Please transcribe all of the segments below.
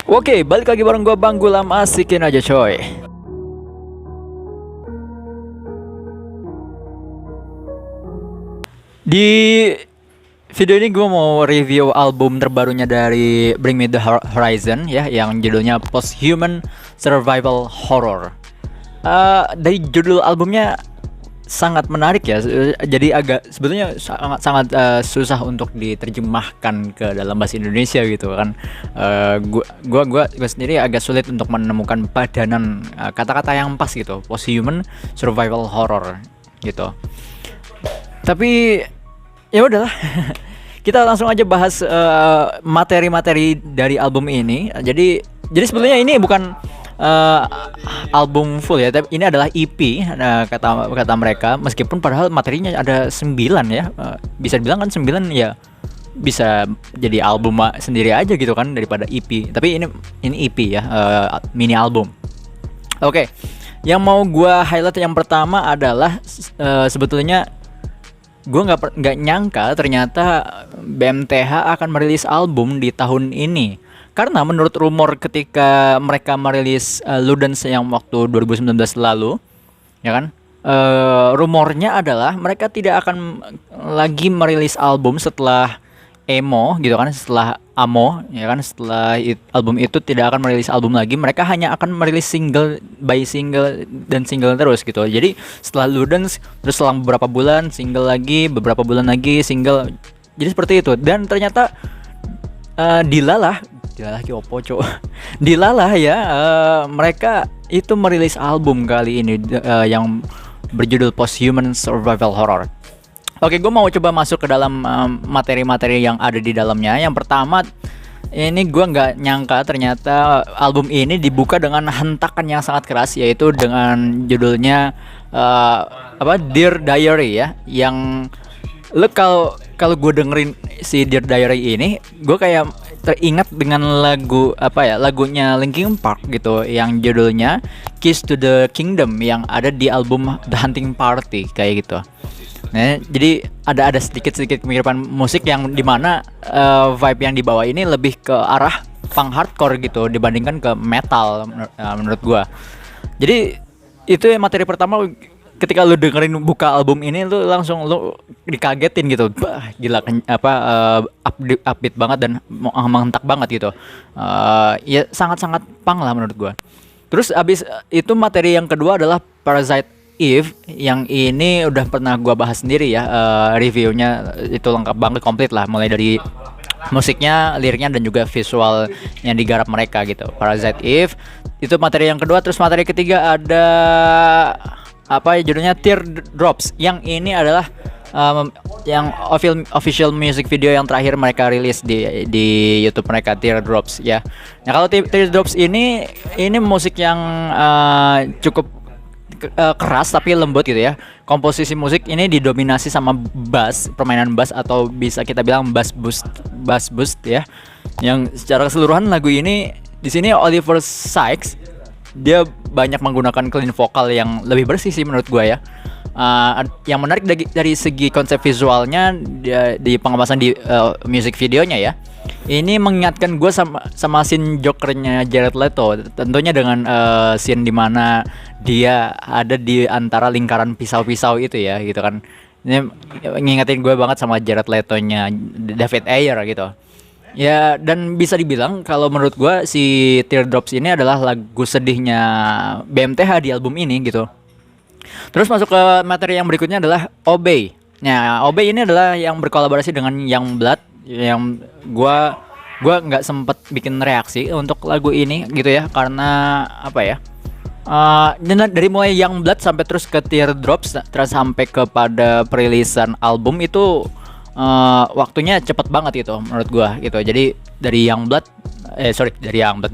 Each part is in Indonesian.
Oke, balik lagi bareng gua Bang Gulam, asikin aja coy. Di video ini gue mau review album terbarunya dari Bring Me The Horizon ya, yang judulnya Post-Human Survival Horror. Dari judul albumnya sangat menarik ya, jadi agak sebetulnya sangat susah untuk diterjemahkan ke dalam bahasa Indonesia gitu kan. Gua sendiri agak sulit untuk menemukan padanan kata-kata yang pas gitu, Post-Human Survival Horror gitu. Tapi ya udahlah. Kita langsung aja bahas materi-materi dari album ini. Jadi sebetulnya ini bukan album full ya, tapi ini adalah EP, kata mereka. Meskipun padahal materinya ada 9 ya, bisa dibilang kan 9 ya, bisa jadi album sendiri aja gitu kan daripada EP. Tapi ini EP ya, mini album. Oke, yang mau gua highlight yang pertama adalah sebetulnya gue nggak nyangka ternyata BMTH akan merilis album di tahun ini. Karena menurut rumor ketika mereka merilis Ludens yang waktu 2019 lalu, ya kan, rumornya adalah mereka tidak akan lagi merilis album setelah emo gitu kan, setelah amo ya kan, setelah album itu tidak akan merilis album lagi. Mereka hanya akan merilis single by single dan single terus gitu. Jadi setelah Ludens, terus selang beberapa bulan single lagi, beberapa bulan lagi single. Jadi seperti itu. Dan ternyata Dilalah Kiopo cok. Dilalah ya, mereka itu merilis album kali ini yang berjudul Post-Human Survival Horror. Oke, gue mau coba masuk ke dalam materi-materi yang ada di dalamnya. Yang pertama, ini gue nggak nyangka ternyata album ini dibuka dengan hentakan yang sangat keras, yaitu dengan judulnya Dear Diary ya. Yang kalau gue dengerin si Dear Diary ini, gue kayak teringat dengan lagunya Linkin Park gitu, yang judulnya Keys to the Kingdom yang ada di album The Hunting Party kayak gitu. Nah, jadi ada sedikit kemiripan musik yang dimana vibe yang dibawa ini lebih ke arah punk hardcore gitu dibandingkan ke metal menurut gua. Jadi itu yang materi pertama, ketika lu dengerin buka album ini lu langsung dikagetin gitu. Bah, gila upbeat banget dan menghentak banget gitu. Ya sangat-sangat punk lah menurut gua. Terus abis itu materi yang kedua adalah Parasite Eve, yang ini udah pernah gua bahas sendiri ya, reviewnya itu lengkap banget, komplit lah, mulai dari musiknya, liriknya, dan juga visual yang digarap mereka gitu. Parasite Eve itu materi yang kedua. Terus materi ketiga ada judulnya Teardrops, yang ini adalah yang official music video yang terakhir mereka rilis di YouTube mereka, Teardrops ya. Nah, kalau Teardrops ini musik yang cukup keras tapi lembut gitu ya. Komposisi musik ini didominasi sama bass, permainan bass, atau bisa kita bilang bass boost ya. Yang secara keseluruhan lagu ini di sini Oliver Sykes dia banyak menggunakan clean vokal yang lebih bersih sih menurut gua ya. Yang menarik dari segi konsep visualnya di pengemasan di music videonya ya. Ini mengingatkan gue sama scene Jokernya Jared Leto, tentunya dengan scene dimana dia ada di antara lingkaran pisau-pisau itu ya gitu kan. Ini ngingetin gue banget sama Jared Leto-nya David Ayer gitu. Ya, dan bisa dibilang kalau menurut gue si Teardrops ini adalah lagu sedihnya BMTH di album ini gitu. Terus masuk ke materi yang berikutnya adalah Obey. Nah, Obey ini adalah yang berkolaborasi dengan Youngblood, yang gua nggak sempet bikin reaksi untuk lagu ini gitu ya, karena apa ya? Dari mulai Youngblood sampai terus ke Teardrops, terus sampai kepada perilisan album itu waktunya cepet banget gitu menurut gua gitu. Jadi dari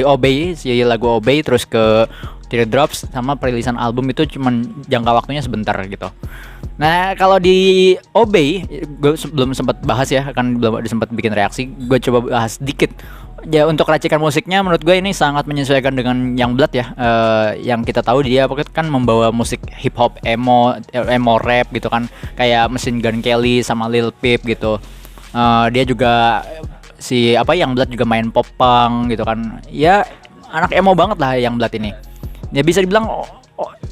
Obey, si lagu Obey, terus ke Teardrops sama perilisan album itu cuman jangka waktunya sebentar gitu. Nah, kalau di Obey gue belum sempat bahas ya, kan belum sempat bikin reaksi. Gue coba bahas dikit. Ya, untuk racikan musiknya menurut gue ini sangat menyesuaikan dengan Youngblood ya. Yang kita tahu dia kan membawa musik hip hop, emo rap gitu kan, kayak Machine Gun Kelly sama Lil Peep gitu. Dia juga si apa yang Blood juga main pop punk gitu kan. Ya anak emo banget lah yang Blood ini. Ya bisa dibilang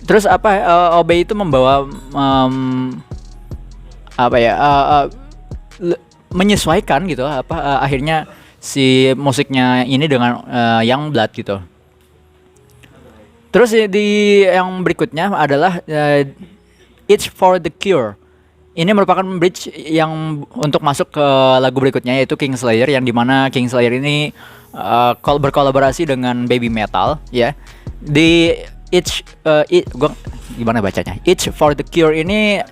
terus apa OB itu membawa apa ya menyesuaikan gitu apa akhirnya si musiknya ini dengan Young Blood gitu. Terus di yang berikutnya adalah It's for the Cure. Ini merupakan bridge yang untuk masuk ke lagu berikutnya yaitu Kingslayer, yang dimana Kingslayer ini berkolaborasi dengan Baby Metal ya. Di gua gimana bacanya? It's for the Cure ini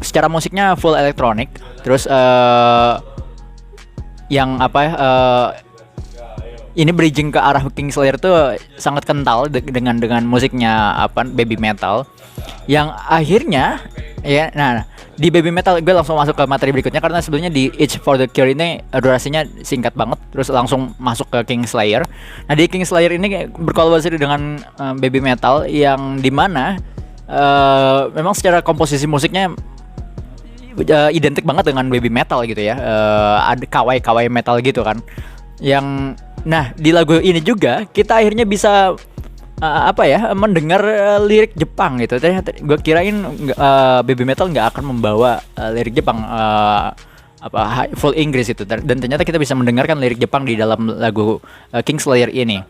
secara musiknya full elektronik. Terus yang apa ya? Ini bridging ke arah Kingslayer tuh sangat kental dengan musiknya apa Baby Metal yang akhirnya ya. Nah, di Baby Metal gue langsung masuk ke materi berikutnya karena sebelumnya di Itch for the Cure ini durasinya singkat banget, terus langsung masuk ke Kingslayer. Nah, di Kingslayer ini berkolaborasi dengan Baby Metal yang dimana memang secara komposisi musiknya identik banget dengan Baby Metal gitu ya. Ada kawaii metal gitu kan. Yang nah di lagu ini juga kita akhirnya bisa apa ya mendengar lirik Jepang gitu. Ternyata gue kirain Baby Metal nggak akan membawa lirik Jepang apa full Inggris itu, dan ternyata kita bisa mendengarkan lirik Jepang di dalam lagu Kingslayer ini.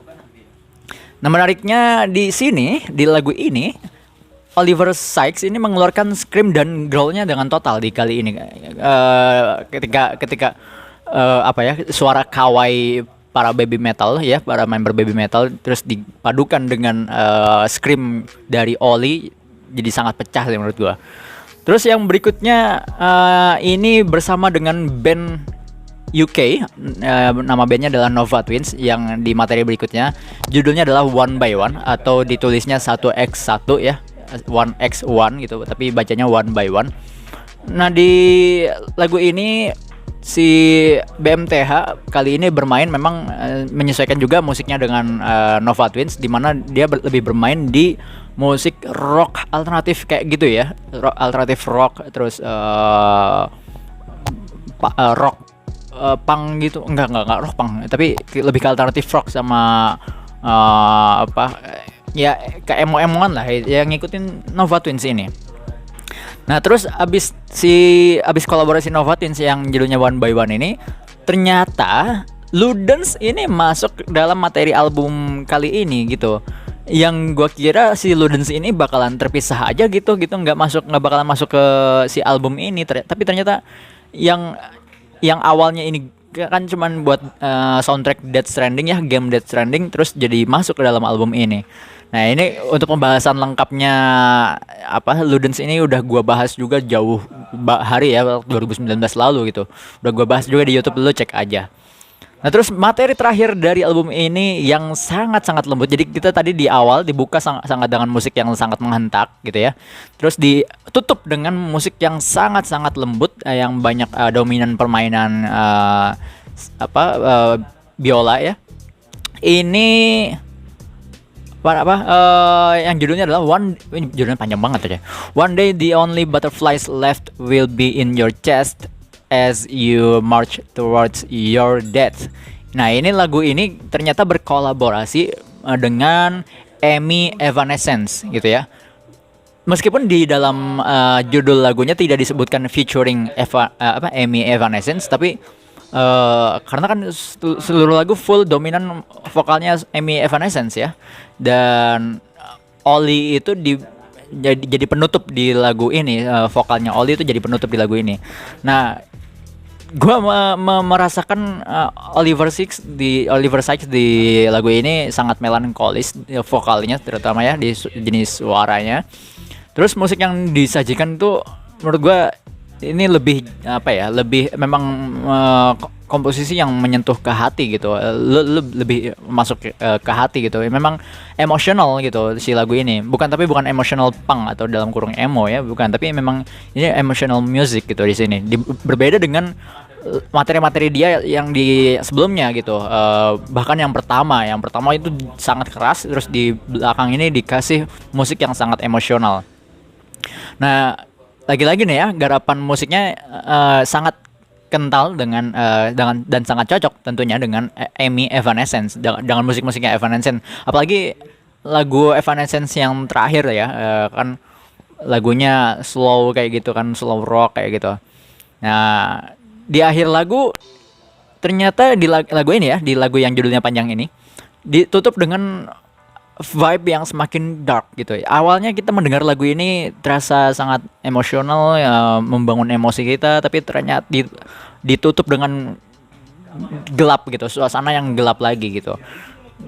Nah, menariknya di sini di lagu ini Oliver Sykes ini mengeluarkan scream dan growlnya dengan total di kali ini. Ketika apa ya suara kawaii para Baby Metal ya, para member Baby Metal terus dipadukan dengan scream dari Oli, jadi sangat pecah sih menurut gua. Terus yang berikutnya ini bersama dengan band UK, nama bandnya adalah Nova Twins, yang di materi berikutnya judulnya adalah One by One atau ditulisnya 1x1 ya, 1x1 gitu, tapi bacanya One by One. Nah, di lagu ini si BMTH kali ini bermain memang menyesuaikan juga musiknya dengan Nova Twins, di mana dia lebih bermain di musik rock alternatif kayak gitu ya, alternatif rock, terus rock punk gitu, enggak rock punk, tapi lebih ke alternatif rock sama apa ya kayak emo-emoan lah yang ngikutin Nova Twins ini. Nah, terus abis kolaborasi Nova Twins yang judulnya One by One ini, ternyata Ludens ini masuk dalam materi album kali ini gitu. Yang gua kira si Ludens ini bakalan terpisah aja gitu, nggak bakalan masuk ke si album ini. Tapi ternyata yang awalnya ini kan cuman buat soundtrack Death Stranding ya, game Death Stranding, terus jadi masuk ke dalam album ini. Nah, ini untuk pembahasan lengkapnya apa Ludens ini udah gua bahas juga jauh hari ya, 2019 lalu gitu. Udah gua bahas juga di YouTube, lu cek aja. Nah, terus materi terakhir dari album ini yang sangat-sangat lembut. Jadi kita tadi di awal dibuka sangat dengan musik yang sangat menghentak gitu ya. Terus ditutup dengan musik yang sangat-sangat lembut yang banyak dominan permainan biola ya. Ini yang judulnya adalah judulnya panjang banget aja. One day the only butterflies left will be in your chest as you march towards your death. Nah, ini lagu ini ternyata berkolaborasi dengan Amy Evanescence gitu ya. Meskipun di dalam judul lagunya tidak disebutkan featuring Amy Evanescence, tapi karena kan seluruh lagu full dominan vokalnya Amy Evanescence ya, dan Oli itu jadi penutup di lagu ini, vokalnya Oli itu jadi penutup di lagu ini. Nah, gue merasakan Oliver Sykes di lagu ini sangat melankolis vokalnya, terutama ya di jenis suaranya. Terus musik yang disajikan tuh menurut gue ini lebih memang komposisi yang menyentuh ke hati gitu, lebih masuk ke hati gitu. Memang emosional gitu si lagu ini, bukan emotional punk atau dalam kurung emo ya, bukan, tapi memang ini emotional music gitu di sini. Berbeda dengan materi-materi dia yang di sebelumnya gitu. Bahkan yang pertama itu sangat keras, terus di belakang ini dikasih musik yang sangat emosional. Nah, lagi-lagi nih ya, garapan musiknya sangat kental dengan dan sangat cocok tentunya dengan Amy Evanescence, dengan musik-musiknya Evanescence. Apalagi lagu Evanescence yang terakhir ya, kan lagunya slow kayak gitu kan, slow rock kayak gitu. Nah, di akhir lagu ternyata di lagu ini ya, di lagu yang judulnya panjang ini ditutup dengan vibe yang semakin dark gitu. Awalnya kita mendengar lagu ini terasa sangat emosional, ya, membangun emosi kita, tapi ternyata ditutup dengan gelap gitu, suasana yang gelap lagi gitu.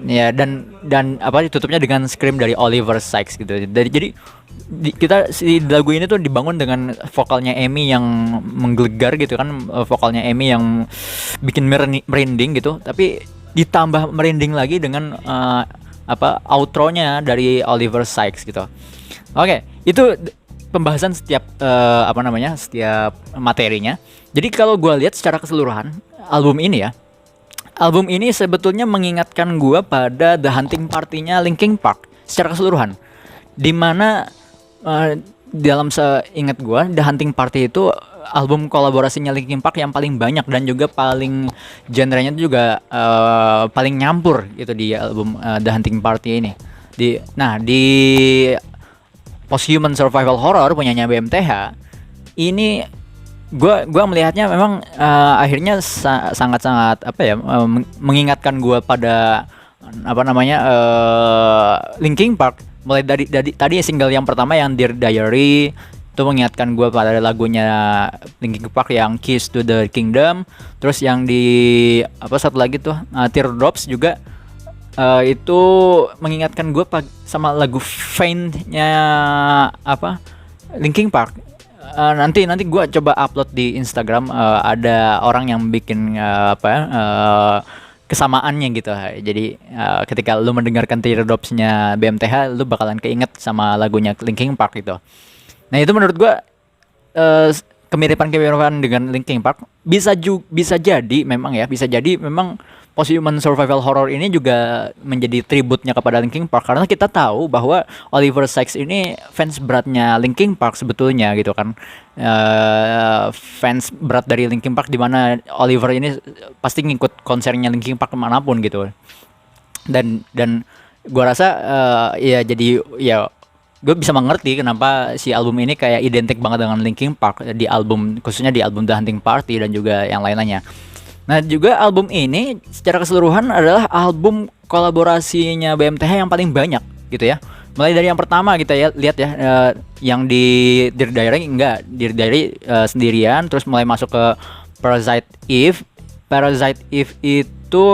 Ya, dan apa, ditutupnya dengan scream dari Oliver Sykes gitu. Jadi kita si lagu ini tuh dibangun dengan vokalnya Amy yang menggelegar gitu kan, vokalnya Amy yang bikin merinding gitu, tapi ditambah merinding lagi dengan apa, outronya dari Oliver Sykes gitu. Oke, itu pembahasan setiap apa namanya, setiap materinya. Jadi kalau gue lihat secara keseluruhan album ini ya, album ini sebetulnya mengingatkan gue pada The Hunting Party-nya Linkin Park secara keseluruhan. Dimana dalam seingat gue, The Hunting Party itu album kolaborasinya Linkin Park yang paling banyak dan juga paling genrenya itu juga paling nyampur gitu di album The Hunting Party ini. Di Post-Human Survival Horror punyanya BMTH ini, gua melihatnya memang akhirnya sangat-sangat apa ya, mengingatkan gua pada apa namanya, Linkin Park. Mulai dari tadi single yang pertama yang Dear Diary itu mengingatkan gue pada lagunya Linkin Park yang Keys to the Kingdom. Terus yang di apa satu lagi tuh, Teardrops juga itu mengingatkan gue sama lagu Faint-nya apa, Linkin Park. Nanti gue coba upload di Instagram, ada orang yang bikin kesamaannya gitu. Jadi ketika lu mendengarkan Teardrops-nya BMTH, lu bakalan keinget sama lagunya Linkin Park gitu. Nah, itu menurut gua kemiripan dengan Linkin Park bisa jadi memang ya, bisa jadi memang Post-Human Survival Horror ini juga menjadi tributnya kepada Linkin Park, karena kita tahu bahwa Oliver Sykes ini fans beratnya Linkin Park sebetulnya gitu kan. Fans berat dari Linkin Park, di mana Oliver ini pasti ngikut konsernya Linkin Park kemanapun gitu. Dan gua rasa ya jadi ya gue bisa mengerti kenapa si album ini kayak identik banget dengan Linkin Park di album, khususnya di album The Hunting Party dan juga yang lain-lainnya. Nah, juga album ini secara keseluruhan adalah album kolaborasinya BMTH yang paling banyak gitu ya. Mulai dari yang pertama kita ya lihat ya, yang di Dear Diary sendirian, terus mulai masuk ke Parasite Eve. Parasite Eve itu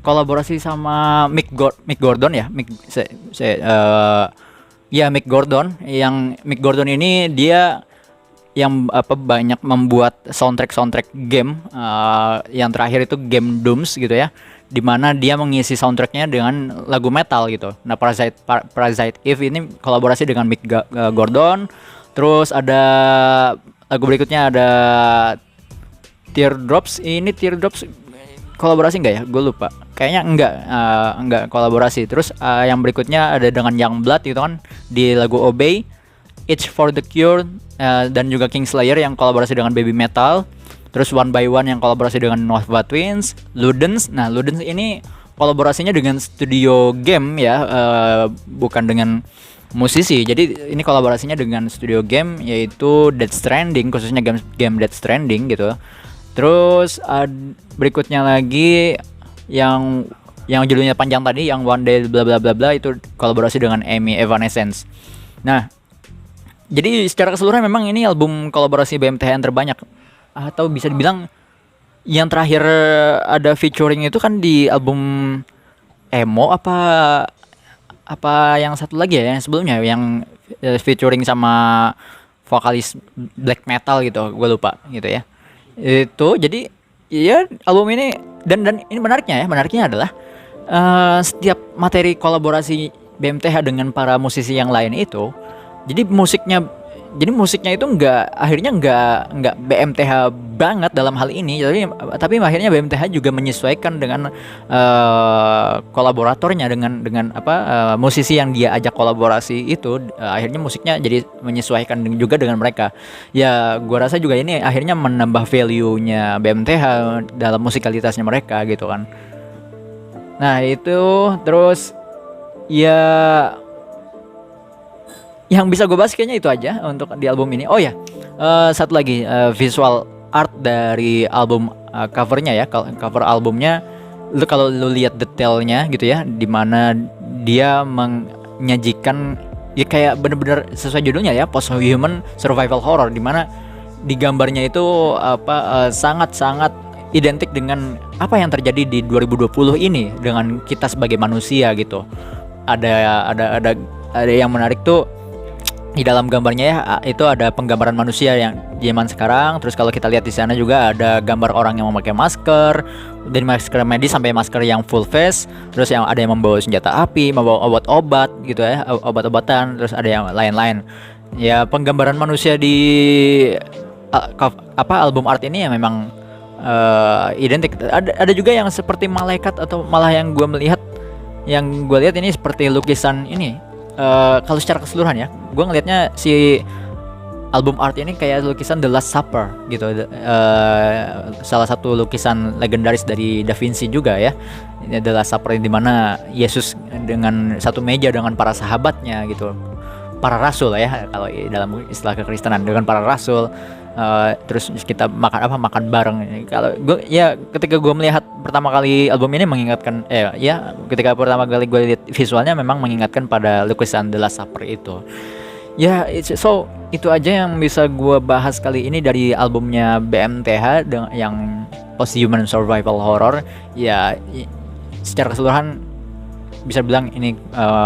kolaborasi sama Mick Gordon ya, Mick Gordon. Yang Mick Gordon ini dia yang banyak membuat soundtrack game, yang terakhir itu game Dooms gitu ya, dimana dia mengisi soundtracknya dengan lagu metal gitu. Nah, Parasite Eve ini kolaborasi dengan Mick Gordon. Terus ada lagu berikutnya ada Teardrops. Ini Teardrops kolaborasi enggak ya? Gue lupa. Kayaknya enggak kolaborasi. Terus yang berikutnya ada dengan Youngblood gitu kan di lagu Obey. Itch for the Cure dan juga Kingslayer yang kolaborasi dengan Baby Metal. Terus One by One yang kolaborasi dengan Nova Twins. Ludens. Nah, Ludens ini kolaborasinya dengan studio game ya, bukan dengan musisi. Jadi ini kolaborasinya dengan studio game, yaitu Death Stranding, khususnya game Death Stranding gitu. Terus berikutnya lagi yang judulnya panjang tadi, yang One Day bla bla bla bla, itu kolaborasi dengan Amy Evanescence. Nah, jadi secara keseluruhan memang ini album kolaborasi BMTH yang terbanyak, atau bisa dibilang yang terakhir ada featuring itu kan di album Emo apa yang satu lagi ya, yang sebelumnya yang featuring sama vokalis black metal gitu, gue lupa gitu ya. Itu jadi ya album ini, dan ini menariknya adalah setiap materi kolaborasi BMTH dengan para musisi yang lain itu, jadi musiknya jadi musiknya itu akhirnya nggak BMTH banget dalam hal ini, tapi akhirnya BMTH juga menyesuaikan dengan kolaboratornya, dengan apa musisi yang dia ajak kolaborasi itu, akhirnya musiknya jadi menyesuaikan juga dengan mereka. Ya gua rasa juga ini akhirnya menambah value-nya BMTH dalam musikalitasnya mereka gitu kan. Nah itu terus ya, yang bisa gue bahas kayaknya itu aja untuk di album ini. Oh ya, satu lagi, visual art dari album, covernya ya, cover albumnya, kalau lu lihat detailnya gitu ya, dimana dia menyajikan ya kayak bener-bener sesuai judulnya ya, post human survival horror, dimana di gambarnya itu apa sangat-sangat identik dengan apa yang terjadi di 2020 ini dengan kita sebagai manusia gitu. Ada yang menarik tuh di dalam gambarnya ya, itu ada penggambaran manusia yang zaman sekarang. Terus kalau kita lihat di sana juga ada gambar orang yang memakai masker, dari masker medis sampai masker yang full face. Terus yang ada yang membawa senjata api, membawa obat-obat gitu ya, obat-obatan. Terus ada yang lain-lain. Ya penggambaran manusia di album art ini ya memang identik. Ada juga yang seperti malaikat, atau malah yang gue lihat ini seperti lukisan ini. Kalau secara keseluruhan ya, gue ngelihatnya si album art ini kayak lukisan The Last Supper gitu, salah satu lukisan legendaris dari Da Vinci juga ya. The Last Supper di mana Yesus dengan satu meja dengan para sahabatnya gitu, para rasul ya kalau dalam istilah kekristenan, dengan para rasul. Terus kita makan bareng. Kalau gue ya, ketika gue melihat pertama kali album ini mengingatkan ketika pertama kali gue lihat visualnya memang mengingatkan pada lukisan The Last Supper itu. Ya, itu aja yang bisa gue bahas kali ini dari albumnya BMTH yang Post Human Survival Horror. Ya, secara keseluruhan bisa bilang ini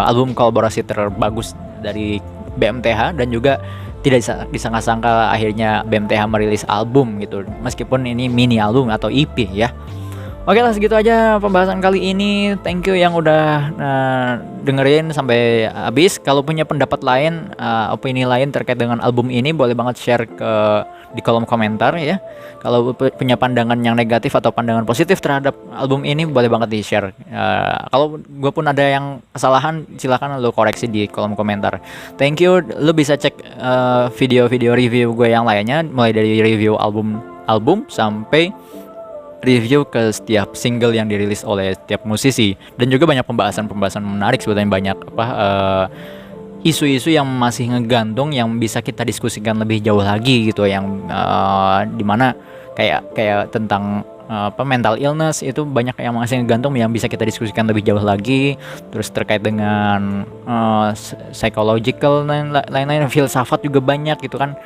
album kolaborasi terbagus dari BMTH, dan juga tidak disangka-sangka akhirnya BMTH merilis album gitu, meskipun ini mini album atau EP ya. Oke lah, segitu aja pembahasan kali ini. Thank you yang udah dengerin sampai habis. Kalau punya pendapat lain, opini lain terkait dengan album ini, boleh banget share di kolom komentar ya. Kalau punya pandangan yang negatif atau pandangan positif terhadap album ini, boleh banget di share. Kalau gue pun ada yang kesalahan, silahkan lo koreksi di kolom komentar. Thank you. Lo bisa cek video-video review gue yang lainnya, mulai dari review album sampai review ke setiap single yang dirilis oleh setiap musisi, dan juga banyak pembahasan menarik sebetulnya, banyak isu-isu yang masih ngegantung yang bisa kita diskusikan lebih jauh lagi gitu, yang dimana kayak tentang mental illness itu banyak yang masih ngegantung yang bisa kita diskusikan lebih jauh lagi. Terus terkait dengan psychological dan lain-lain, filsafat juga banyak gitu kan.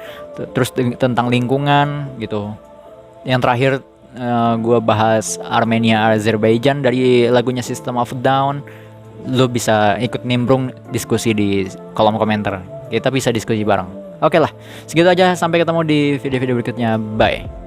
Terus tentang lingkungan gitu. Yang terakhir gue bahas Armenia Azerbaijan dari lagunya System of a Down. Lo bisa ikut nimbrung diskusi di kolom komentar, kita bisa diskusi bareng. Oke lah, segitu aja, sampai ketemu di video-video berikutnya, bye.